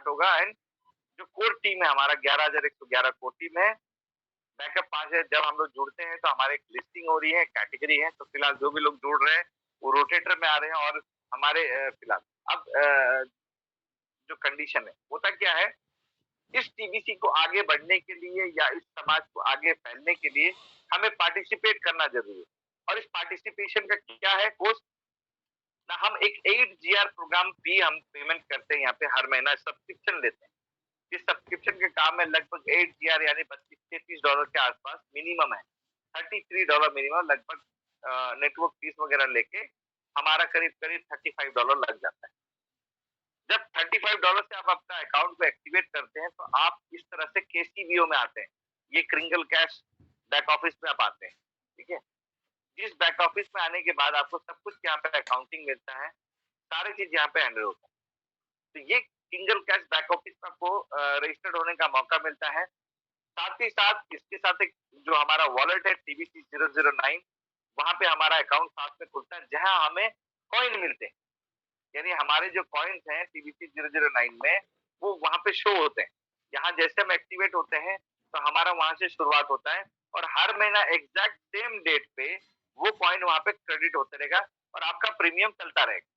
Start होगा and जो core team है हमारा 11,111 कोर टीम है, बैकअप 5 है। जब हम लोग जुड़ते हैं तो हमारे एक लिस्टिंग हो रही है, कैटेगरी है, तो फिलहाल जो भी लोग जुड़ रहे हैं वो रोटेटर में आ रहे हैं और हमारे फिलहाल अब जो कंडीशन है होता क्या है, इस टीबीसी को आगे बढ़ने के लिए या इस समाज को आगे फैलने के लिए हमें पार्टिसिपेट करना जरूरी है। और इस पार्टिसिपेशन का क्या है कोर्स ना, हम एक 8 GR प्रोग्राम फी हम पेमेंट करते हैं यहाँ पे, हर महीना सब्सक्रिप्शन लेते हैं। इस सब्सक्रिप्शन के काम में लगभग 8 GR यानी $32-33 के आसपास मिनिमम है, $33 मिनिमम, लगभग नेटवर्क फीस वगैरह लेके हमारा करीब करीब $35 लग जाता है। जब $35 से आप अपना अकाउंट को एक्टिवेट करते हैं तो आप इस तरह से केसीबीओ में आते हैं। ये क्रिंगल कैश बैक ऑफिस में आप आते हैं, ठीक है। जिस बैक ऑफिस में आने के बाद आपको सब कुछ यहाँ पे अकाउंटिंग मिलता है, सारी चीज यहाँ पे हैंडल होता है। तो ये सिंगल कैश बैक ऑफिस में आपको रजिस्टर्ड होने का मौका मिलता है। साथ ही साथ इसके साथ एक जो हमारा वॉलेट है टीबीसी 009, वहां पे हमारा अकाउंट साथ में खुलता है जहां हमें कॉइन मिलते हैं। यानी हमारे जो कॉइन्स हैं टीबीसी 009 में वो वहां पे शो होते हैं। यहाँ जैसे हम एक्टिवेट होते हैं तो हमारा वहां से शुरुआत होता है और हर महीना एग्जैक्ट सेम डेट पे वो कॉइन वहां पे क्रेडिट होते रहेगा और आपका प्रीमियम चलता रहेगा।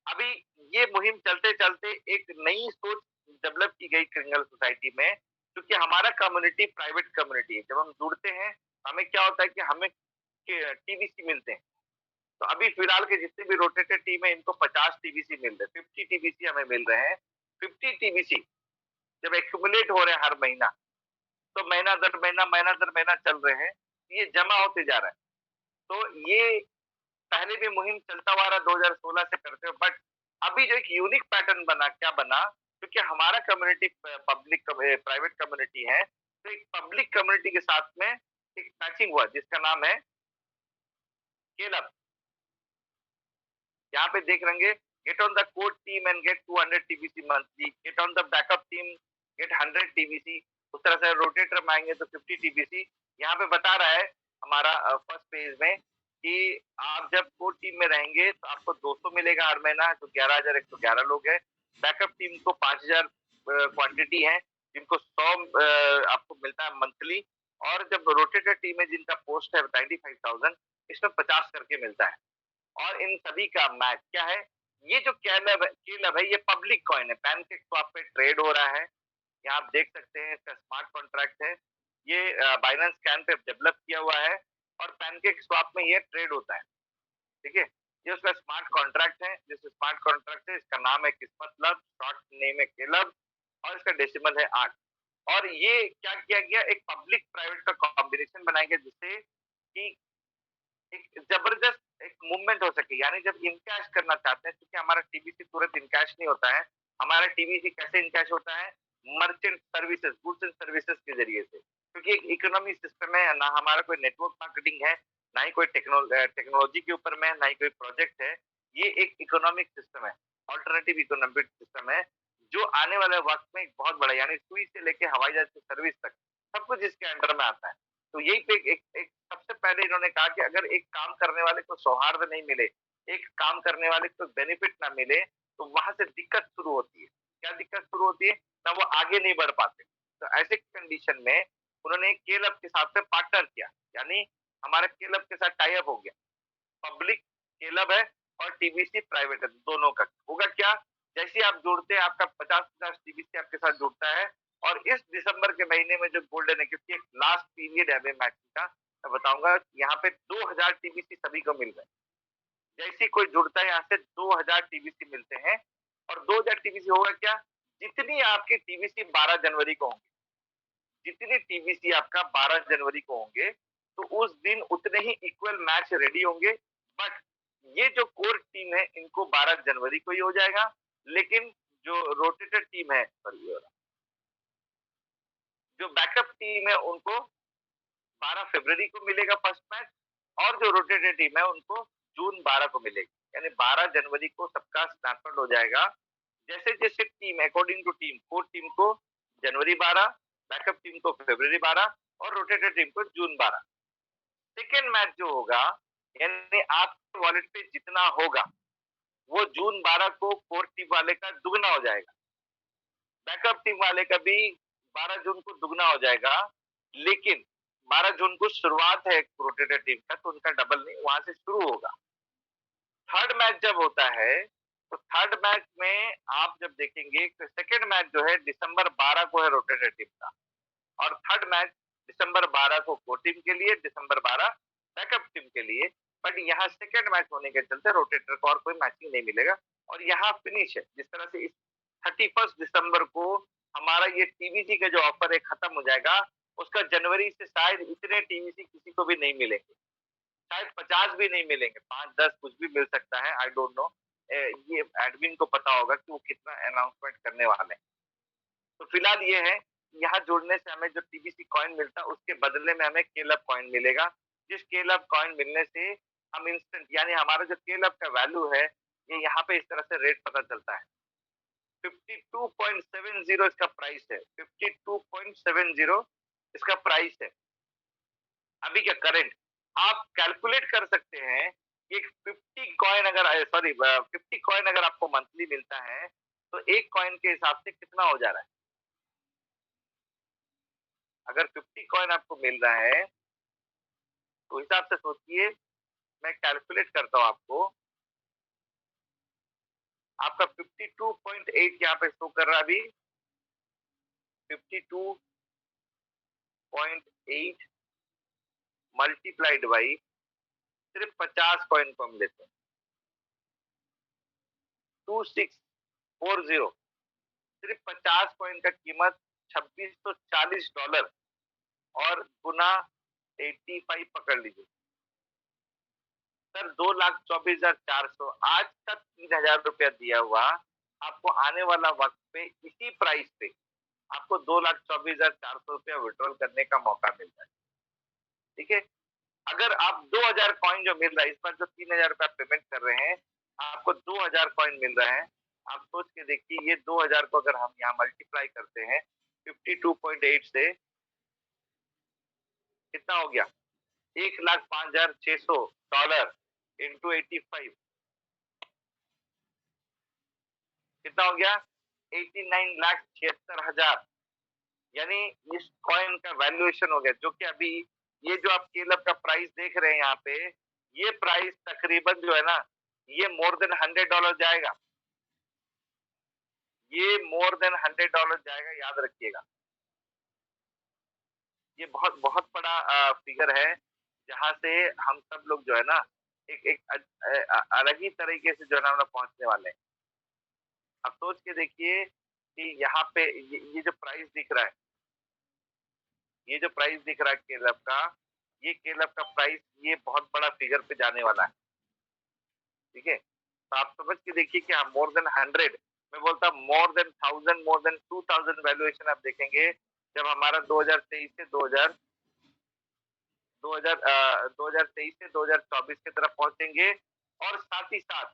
अभी ये मुहिम चलते चलते एक नई सोच डेवलप की गई क्रिमिनल सोसाइटी में, क्योंकि हमारा कम्युनिटी प्राइवेट कम्युनिटी है। जब हम जुड़ते हैं हमें क्या होता है कि हमें टीबीसी मिलते हैं। तो अभी फिलहाल के जितने भी रोटेटेड टीम है इनको 50 टीबीसी मिल रहे हैं, 50 टीबीसी हमें मिल रहे हैं। 50 टीबीसी जब एक्यूमुलेट हो रहे हैं हर महीना, तो महीना दर महीना चल रहे हैं, ये जमा होते जा रहा है। तो ये पहले भी मुहिम चलता हुआ रहा 2016 से करते हुए, बट अभी जो एक यूनिक पैटर्न बना, क्या बना, क्योंकि हमारा कम्युनिटी पब्लिक प्राइवेट कम्युनिटी है, तो एक पब्लिक कम्युनिटी के साथ में एक मैचिंग हुआ जिसका नाम है स्केल। यहाँ पे देख लेंगे, get on the core team and get 200 TBC monthly, get on the backup team get 100 TBC. उस तरह से रोटेटर में आएंगे तो 50 टीबीसी। यहाँ पे बता रहा है हमारा फर्स्ट पेज में कि आप जब कोर टीम में रहेंगे तो आपको 200 मिलेगा हर महीना, जो 11,111 लोग है। बैकअप टीम को 5,000 क्वांटिटी है, जिनको 100 आपको मिलता है मंथली। और जब रोटेटर टीम है जिनका पोस्ट है 95,000, इसमें 50 करके मिलता है। और इन सभी का मैच क्या है, ये जो केलब है ये पब्लिक कॉइन है, पैनकेक स्वैप पे ट्रेड हो रहा है। यहाँ आप देख सकते हैं इसका स्मार्ट कॉन्ट्रैक्ट है, ये बाइनेंस स्कैन पे डेवलप किया हुआ है और पैनकेक स्वैप में ये ट्रेड होता है, ठीक है। ये उसका स्मार्ट कॉन्ट्रैक्ट है, जिस स्मार्ट कॉन्ट्रैक्ट है इसका नाम है किस्मत लब, शॉर्ट नेम है केलब और इसका डेसिमल है 8। और ये क्या किया गया, एक पब्लिक प्राइवेट का कॉम्बिनेशन बनाया गया जिससे कि एक जबरदस्त एक मूवमेंट हो सके। यानी जब इनकैश करना चाहते हैं, क्योंकि हमारा टीबीसी तुरंत इनकैश नहीं होता है, हमारा टीबीसी कैसे इनकैश होता है, merchant services, goods and services के जरिए से। क्योंकि एक इकोनॉमी सिस्टम है ना, हमारा कोई नेटवर्क मार्केटिंग है, ना ही कोई टेक्नोलॉजी के ऊपर में, ना ही कोई प्रोजेक्ट है। ये एक इकोनॉमिक सिस्टम है, ऑल्टरनेटिव इकोनॉमिक सिस्टम है, जो आने वाले वक्त में एक बहुत बड़ा, यानी सुई से लेके हवाई जहाज की सर्विस तक सब कुछ इसके अंडर में आता है। तो यही पे एक सबसे पहले इन्होंने कहा कि अगर एक काम करने वाले को सौहार्द नहीं मिले, एक काम करने वाले को बेनिफिट ना मिले, तो वहां से दिक्कत शुरू होती है। क्या दिक्कत शुरू होती है ना, वो आगे नहीं बढ़ पाते। तो ऐसे कंडीशन में उन्होंने केलब के साथ में पार्टनर किया, यानी हमारे केलब के साथ टाई अप हो गया। पब्लिक केलब है और टीबीसी प्राइवेट है, दोनों का होगा क्या, जैसे आप जुड़ते हैं आपका 50-50 टीबीसी आपके साथ जुड़ता है। और इस दिसंबर के महीने में जो गोल्डन है, क्योंकि एक लास्ट पीरियड है अभी मैचिंग का, मैं बताऊंगा यहाँ पे 2000 टीबीसी सभी को मिल रहे हैं। जैसे कोई जुड़ता है यहाँ से 2000 टीबीसी मिलते हैं। और 2000 टीबीसी होगा क्या, जितनी आपकी टीबीसी 12 जनवरी को होंगे, जितनी टीबीसी आपका 12 जनवरी को होंगे, तो उस दिन उतने ही इक्वल मैच रेडी होंगे। बट ये जो कोर टीम है इनको 12 जनवरी को ही हो जाएगा, लेकिन जो रोटेटेड टीम है, सॉरी, जो बैकअप टीम है उनको 12 फरवरी को मिलेगा फर्स्ट मैच, और जो रोटेटेड टीम है उनको जून 12 को मिलेगी। यानी 12 जनवरी को सबका स्नैपआउट हो जाएगा। जैसे जैसे team according to team, core team को जनवरी 12, बैकअप टीम को फरवरी 12 और रोटेटेड टीम को जून 12। सेकेंड मैच जो होगा, यानी आपके वॉलेट पे जितना होगा वो जून 12 को कोर टीम वाले का दुगना हो जाएगा। बैकअप टीम वाले का भी 12 जून को दुगना हो जाएगा, लेकिन 12 जून को शुरुआत है रोटेटर टीम का, तो उनका डबल नहीं, वहां से शुरू होगा। थर्ड मैच जब होता है, तो थर्ड मैच में आप जब देखेंगे, सेकेंड मैच जो है दिसंबर 12 को है रोटेटर टीम का, और थर्ड मैच दिसंबर 12 को को टीम के लिए, दिसंबर 12 बैकअप टीम के लिए। बट यहाँ सेकेंड मैच होने के चलते रोटेटर को और कोई मैचिंग नहीं मिलेगा, और यहाँ फिनिश है। जिस तरह से इस 31 दिसंबर को हमारा ये टीवीसी का जो ऑफर है खत्म हो जाएगा, उसका जनवरी से शायद इतने टीवीसी किसी को भी नहीं मिलेंगे, शायद 50 भी नहीं मिलेंगे, 5-10 कुछ भी मिल सकता है, आई डोंट नो। ये एडमिन को पता होगा कि वो कितना अनाउंसमेंट करने वाले हैं। तो फिलहाल ये है, यहाँ जुड़ने से हमें जो टीबीसी कॉइन मिलता है उसके बदले में हमें केलब कॉइन मिलेगा, जिस केलब कॉइन मिलने से हम इंस्टेंट, यानी हमारा जो केलब का वैल्यू है, ये यहाँ पे इस तरह से रेट पता चलता है। 52.70 इसका प्राइस है, 52.70 इसका प्राइस है अभी का करंट। आप कैलकुलेट कर सकते हैं कि 50 कॉइन अगर 50 कॉइन अगर आपको मंथली मिलता है, तो एक कॉइन के हिसाब से कितना हो जा रहा है। अगर 50 कॉइन आपको मिल रहा है, तो हिसाब से सोचिए, मैं कैलकुलेट करता हूं आपको। आपका 52.8 यहाँ पे शो कर रहा है अभी, 52.8 मल्टीप्लाइड बाई सिर्फ 50 कॉइन को हम लेते हैं, 2640, सिर्फ 50 कॉइन का कीमत $2640 और गुना 85 पकड़ लीजिए सर, 2,24,400। आज तक 3,000 रुपया दिया हुआ आपको आने वाला वक्त पे इसी प्राइस पे आपको 2,24,400 रुपया विड्रॉल करने का मौका मिल रहा है। ठीक है, अगर आप 2,000 कॉइन जो मिल रहा है, इस बार जो 3,000 रुपया पेमेंट कर रहे हैं, आपको 2,000 कॉइन मिल रहा है। आप सोच के देखिए, ये 2,000 को अगर हम यहाँ मल्टीप्लाई करते हैं 52.8 से, कितना हो गया, $1,05,600 इंटू 85, कितना हो गया, 89,76,000। यानी इस कॉइन का वैल्यूएशन हो गया, जो कि अभी ये जो आप केलब का प्राइस देख रहे हैं यहाँ पे, ये प्राइस तकरीबन जो है ना, ये मोर देन $100 जाएगा, ये मोर देन $100 जाएगा, याद रखिएगा। ये बहुत बहुत बड़ा फिगर है, जहां से हम सब लोग जो है ना, एक एक अलग ही तरीके से जो है ना पहुंचने वाले हैं। अब सोच के देखिए कि यहाँ पे ये जो प्राइस दिख रहा है, ये जो प्राइस दिख रहा है केलब का, ये केलब का प्राइस ये बहुत बड़ा फिगर पे जाने वाला है। ठीक है, तो आप समझ के देखिए कि हम मोर देन 100, मैं बोलता more than 1000, more than 2000 valuation आप देखेंगे जब हमारा 2023 से 2023 से 2024 की तरफ पहुंचेंगे, और साथ ही साथ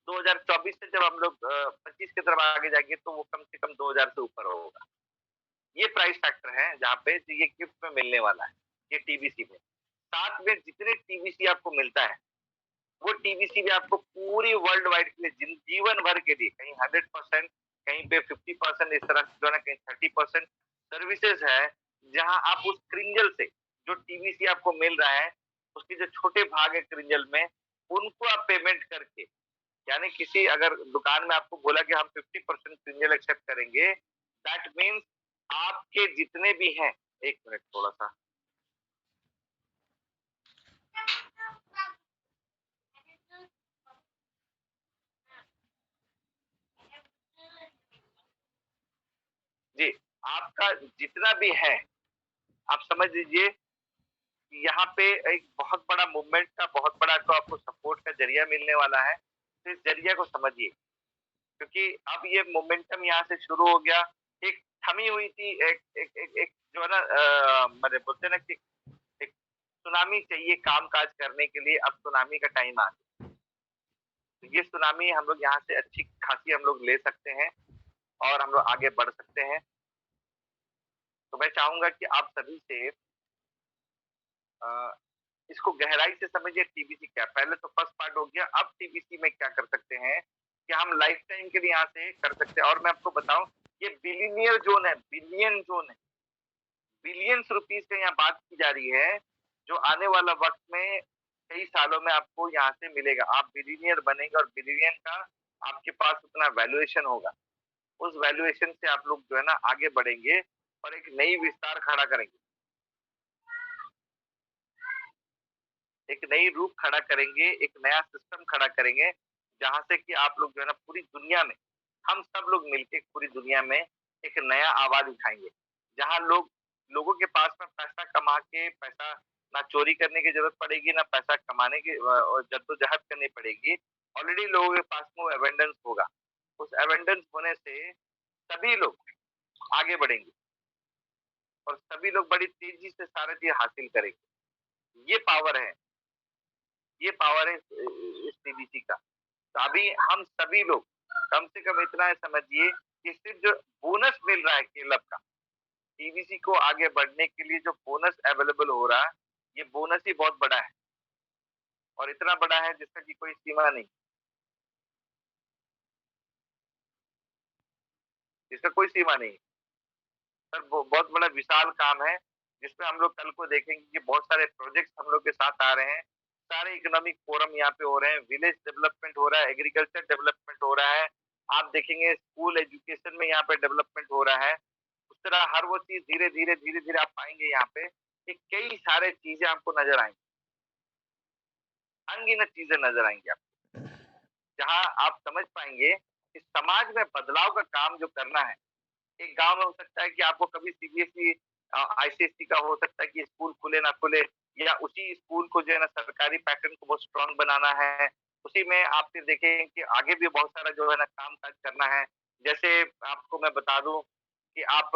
2024 से जब हम लोग 25 की तरफ आगे जाएंगे, तो वो कम से कम 2000 से ऊपर होगा। ये प्राइस फैक्टर है जहाँ पे ये गिफ्ट में मिलने वाला है, ये टीवीसी में। साथ में जितने टीवीसी आपको मिलता है, वो टीवीसी भी आपको पूरी वर्ल्ड वाइड के लिए जीवन भर के लिए, कहीं 100%, कहीं पे 50%, इस तरह जो है ना, कहीं 30% सर्विसेज है, जहां आप उस क्रिंजल से जो टीवीसी आपको मिल रहा है, उसके जो छोटे भाग है क्रिंजल में, उनको आप पेमेंट करके, यानी किसी अगर दुकान में आपको बोला कि हम 50% क्रिंजल एक्सेप्ट करेंगे, दैट मीन्स आपके जितने भी हैं, एक मिनट थोड़ा सा, जी, आपका जितना भी है, आप समझ लीजिए कि यहाँ पे एक बहुत बड़ा मूवमेंट का, बहुत बड़ा तो आपको सपोर्ट का जरिया मिलने वाला है। तो इस जरिया को समझिए, क्योंकि अब ये मोमेंटम यहाँ से शुरू हो गया। एक थमी हुई थी, एक जो है ना, मैंने बोलते ना कि एक सुनामी चाहिए काम काज करने के लिए, अब सुनामी का टाइम आ गया। तो ये सुनामी हम लोग यहाँ से अच्छी खासी हम लोग ले सकते हैं, और हम लोग आगे बढ़ सकते हैं। तो मैं चाहूंगा कि आप सभी से इसको गहराई से समझिए। टीबीसी क्या, पहले तो फर्स्ट पार्ट हो गया, अब टीबीसी में क्या कर सकते हैं कि हम लाइफ टाइम के लिए यहाँ से कर सकते हैं। और मैं आपको बताऊं, ये बिलियनियर जोन है, बिलियन जोन है, बिलियंस रुपीस का यहाँ बात की जा रही है, जो आने वाला वक्त में कई सालों में आपको यहाँ से मिलेगा। आप बिलियनियर बनेंगे और बिलियन का आपके पास उतना वैल्यूएशन होगा। उस वैल्यूएशन से आप लोग जो है ना आगे बढ़ेंगे और एक नई विस्तार खड़ा करेंगे, एक नई रूप खड़ा करेंगे, एक नया सिस्टम खड़ा करेंगे, जहां से कि आप लोग जो है ना पूरी दुनिया में, हम सब लोग मिलके पूरी दुनिया में एक नया आवाज उठाएंगे, जहां लोगों के पास में पैसा कमा के पैसा ना चोरी करने की जरूरत पड़ेगी, ना पैसा कमाने की जद्दोजहद करनी पड़ेगी। ऑलरेडी लोगों के पास में वो एवेंडेंस होगा। उस एवेंडेंस होने से सभी लोग आगे बढ़ेंगे और सभी लोग बड़ी तेजी से सारी चीज हासिल करेंगे। ये पावर है, ये पावर है इस टीबीसी का। तो अभी हम सभी लोग कम से कम इतना समझिए कि सिर्फ जो बोनस मिल रहा है केवल का, टीबीसी को आगे बढ़ने के लिए जो बोनस अवेलेबल हो रहा है, ये बोनस ही बहुत बड़ा है और इतना बड़ा है जिसका की कोई सीमा नहीं, जिसका कोई सीमा नहीं। सर बहुत बड़ा विशाल काम है, जिसमें हम लोग कल को देखेंगे कि बहुत सारे प्रोजेक्ट्स हम लोग के साथ आ रहे हैं। सारे इकोनॉमिक फोरम यहाँ पे हो रहे हैं, विलेज डेवलपमेंट हो रहा है, एग्रीकल्चर डेवलपमेंट हो रहा है। आप देखेंगे स्कूल एजुकेशन में यहाँ पे डेवलपमेंट हो रहा है। उस तरह हर वो चीज धीरे धीरे धीरे धीरे आप पाएंगे यहाँ पे कि कई सारे चीजें आपको नजर आएंगी, अनगिनत चीजें नजर आएंगी आपको, जहाँ आप समझ पाएंगे कि समाज में बदलाव का काम जो करना है। एक गांव में हो सकता है कि आपको कभी सीबीएसई आईसीएसई का हो सकता है कि स्कूल खुले ना खुले, या उसी स्कूल को जो है ना सरकारी पैटर्न को बहुत स्ट्रांग बनाना है। उसी में आप फिर देखें कि आगे भी बहुत सारा जो है ना काम काज करना है। जैसे आपको मैं बता दूं कि आप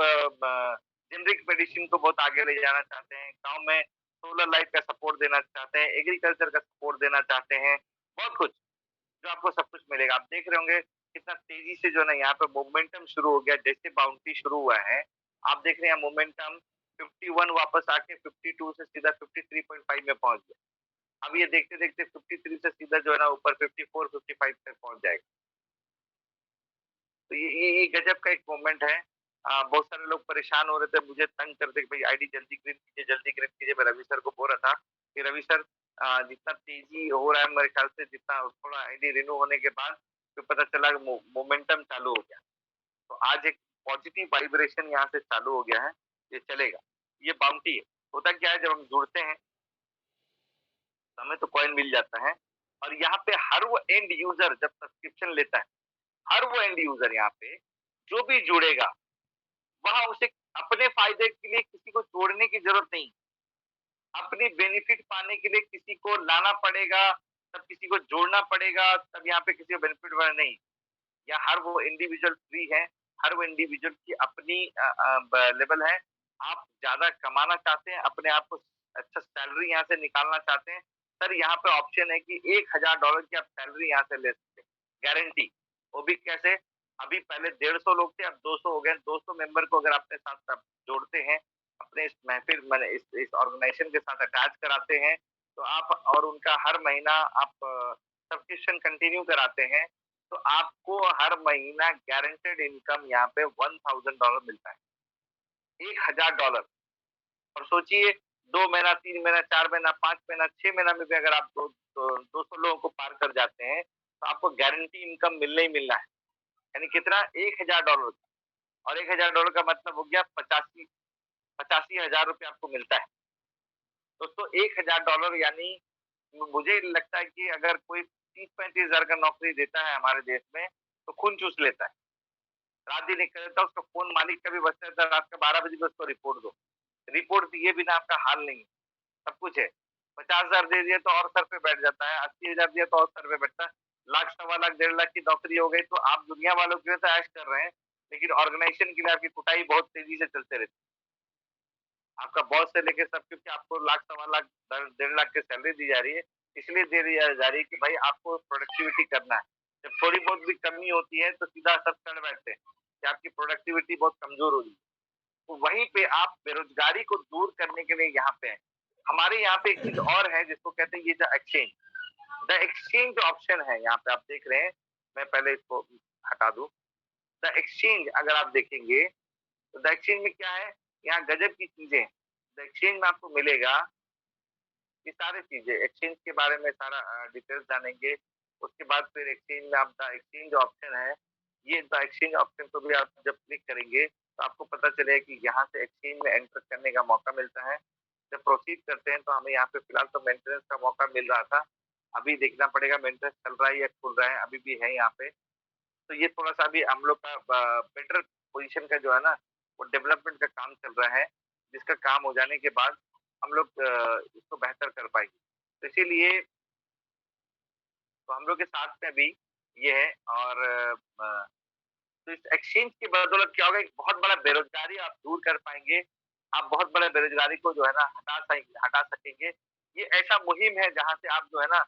जेनरिक मेडिसिन को बहुत आगे ले जाना चाहते हैं, गाँव में सोलर लाइट का सपोर्ट देना चाहते हैं, एग्रीकल्चर का सपोर्ट देना चाहते हैं, बहुत कुछ जो आपको सब कुछ मिलेगा। आप देख रहे होंगे कितना तेजी से जो है ना यहाँ पे मोमेंटम शुरू हो गया, जैसे बाउंड्री शुरू हुआ है। आप देख रहे हैं मोमेंटम 51 वापस आके 52 से सीधा 53.5 में पहुंच गया। अब ये देखते देखते 53 से सीधा जो है ना ऊपर 54 55 तक पहुंच जाएगा। तो ये गजब का एक मोमेंट है। बहुत सारे लोग परेशान हो रहे थे, मुझे तंग करते कि भाई आईडी जल्दी ग्रीन कीजिए, जल्दी ग्रीन कीजिए। मैं रवि सर को बोल रहा था कि रवि सर जितना तेजी हो रहा है मेरे ख्याल से, जितना थोड़ा आईडी रिन्यू होने के बाद तो पता चला मोमेंटम चालू हो गया। तो आज एक पॉजिटिव वाइब्रेशन यहाँ से चालू हो गया है, ये चलेगा। ये बाउंटी है। होता क्या है, जब हम जुड़ते हैं तो हमें तो कॉइन मिल जाता है, और यहाँ पे हर वो एंड यूजर जब सब्सक्रिप्शन लेता है, हर वो एंड यूजर यहाँ पे जो भी जुड़ेगा, वहां उसे अपने फायदे के लिए किसी को जोड़ने की जरूरत नहीं, अपनी बेनिफिट पाने के लिए किसी को लाना पड़ेगा, तब किसी को जोड़ना पड़ेगा, तब यहाँ पे किसी को बेनिफिट वाला नहीं। या हर वो इंडिविजुअल फ्री है, हर वो इंडिविजुअल की अपनी लेवल है। आप ज्यादा कमाना चाहते हैं, अपने आप को अच्छा सैलरी यहाँ से निकालना चाहते हैं, सर यहाँ पे ऑप्शन है कि $1000 की आप सैलरी यहाँ से ले सकते हैं, गारंटी। वो भी कैसे, अभी पहले 150 लोग थे, अब 200 हो गए। 200 मेंबर को अगर अपने साथ जोड़ते हैं, अपने इस महफिल मैंने इस ऑर्गेनाइजेशन के साथ अटैच कराते हैं, तो आप और उनका हर महीना आप सब्सक्रिप्शन कंटिन्यू कराते हैं, तो आपको हर महीना गारंटेड इनकम यहाँ पे $1000 मिलता है, $1000। और सोचिए 2 महीना, 3 महीना, 4 महीना, 5 महीना, 6 महीना में भी अगर आप 200 लोगों को पार कर जाते हैं, तो आपको गारंटी इनकम मिलना ही मिलना है। यानी कितना, $1000। और $1000 का मतलब हो गया 85,000 रुपये आपको मिलता है। दोस्तों $1000 यानी मुझे लगता है कि अगर कोई 30-35 हजार का नौकरी देता है हमारे देश में, तो खून चूस लेता है, रात दिन एक करता है। उसका फोन मालिक का भी बचता है, रात का 12 बजे उसको रिपोर्ट दो, रिपोर्ट दिए बिना आपका हाल नहीं, सब कुछ है। 50,000 दे दिया तो और सर पे बैठ जाता है, 80,000 दिया तो और सर पे बैठता है, लाख, 1.25 लाख, 1.5 लाख की नौकरी हो गई, तो आप दुनिया वालों की वजह से ऐश कर रहे हैं, लेकिन ऑर्गेनाइजेशन के लिए आपकी कुटाई बहुत तेजी से चलते रहती है। आपका बॉस से लेके सब, क्योंकि आपको लाख, 1.25 लाख, 1.5 लाख की सैलरी दी जा रही है, इसलिए दे दी जा रही है कि भाई आपको प्रोडक्टिविटी करना है। जब थोड़ी बहुत भी कमी होती है तो सीधा सब चढ़ बैठते हैं कि आपकी प्रोडक्टिविटी बहुत कमजोर हो रही है। तो वहीं पे आप बेरोजगारी को दूर करने के लिए यहाँ पे हैं। हमारे यहाँ पे एक चीज और है जिसको कहते हैं ये the exchange. The exchange option है, यहाँ पे आप देख रहे हैं मैं पहले इसको हटा दूँ। द एक्सचेंज अगर आप देखेंगे, तो द एक्सचेंज में क्या है, यहाँ गज़ब की चीज़ें हैं। द एक्सचेंज में आपको मिलेगा ये सारी चीज़ें, एक्सचेंज के बारे में सारा डिटेल्स जानेंगे। उसके बाद फिर एक्सचेंज में आप द एक्सचेंज ऑप्शन है, ये द एक्सचेंज ऑप्शन को भी आप जब क्लिक करेंगे, तो आपको पता चलेगा कि यहाँ से एक्सचेंज में एंटर करने का मौका मिलता है। जब प्रोसीड करते हैं, तो हमें यहाँ पे फिलहाल तो मेंटेनेंस का मौका मिल रहा था। अभी देखना पड़ेगा मेंटेनेंस चल रहा है या खुल रहा है, अभी भी है यहाँ पे। तो ये थोड़ा-सा अभी हम लोग का बेटर पोज़ीशन का जो है ना, वो डेवलपमेंट का काम चल रहा है, जिसका काम हो जाने के बाद हम लोग इसको बेहतर कर पाएँगे। तो इसीलिए तो हम लोग के साथ में भी ये है और तो इस एक्सचेंज की बदौलत क्या होगा, एक बहुत बड़ा बेरोज़गारी आप दूर कर पाएँगे। आप बहुत बड़ा बेरोज़गारी को जो है ना हटा सकेंगे। ये ऐसा मुहिम है जहाँ से आप जो है ना,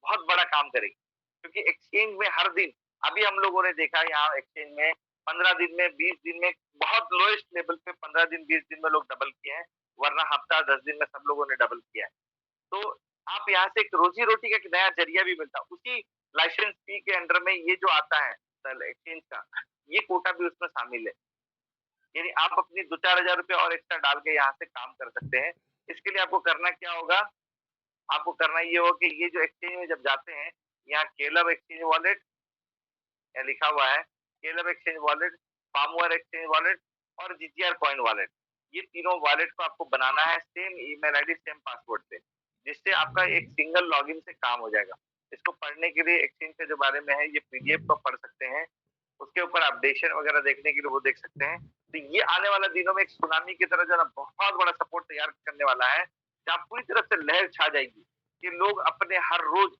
बहुत बड़ा काम करेंगे। क्योंकि एक्सचेंज में हर दिन अभी हम लोगों ने देखा है यहाँ एक्सचेंज में 15 दिन में, 20 दिन में बहुत लोएस्ट लेवल पे 15 दिन, 20 दिन में लोग डबल किए हैं, वरना हफ्ता 10 दिन में सब लोगों ने डबल किया है। तो आप यहाँ से एक रोज़ी-रोटी का एक नया ज़रिया भी मिलता है। उसी लाइसेंस फी के अंडर में ये जो आता है एक्सचेंज का, ये कोटा भी उसमें शामिल है। यानी आप अपनी 2-4 हज़ार रुपए और एक्स्ट्रा डाल के यहाँ से काम कर सकते हैं। इसके लिए आपको करना क्या होगा? आपको करना ये होगा कि ये जो एक्सचेंज में जब जाते हैं, यहाँ केलव एक्सचेंज वॉलेट लिखा हुआ है, केलव exchange wallet, firmware exchange wallet और जीटीआर कॉइन वॉलेट। ये तीनों वॉलेट को आपको बनाना है same email ID, same password से, जिससे आपका एक सिंगल लॉगिन से काम हो जाएगा। इसको पढ़ने के लिए एक्सचेंज के जो बारे में है, ये पीडीएफ को पढ़ सकते हैं। उसके ऊपर अपडेशन वगैरह देखने के लिए वो देख सकते हैं। तो ये आने वाले दिनों में एक सुनामी की तरह जो है ना बहुत बड़ा सपोर्ट तैयार करने वाला है, जहाँ पूरी तरह से लहर छा जाएगी, कि लोग अपने हर रोज़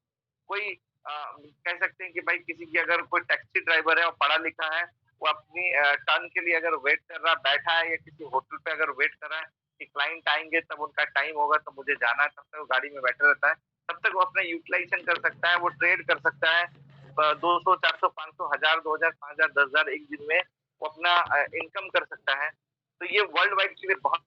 कोई कह सकते हैं कि भाई किसी की अगर कोई टैक्सी ड्राइवर है और पढ़ा लिखा है, वो अपनी टर्न के लिए अगर वेट कर रहा बैठा है या किसी होटल पे अगर वेट कर रहा है कि क्लाइंट आएँगे तब उनका टाइम होगा तो मुझे जाना है, तब तक वो गाड़ी में बैठा रहता है। तब तक वो अपना यूटिलाइज़ेशन कर सकता है, वो ट्रेड कर सकता है। 200, 400, 500, 1000, 2000, 5000, 10,000 एक दिन में वो अपना इनकम कर सकता है। तो ये वर्ल्ड वाइड के लिए बहुत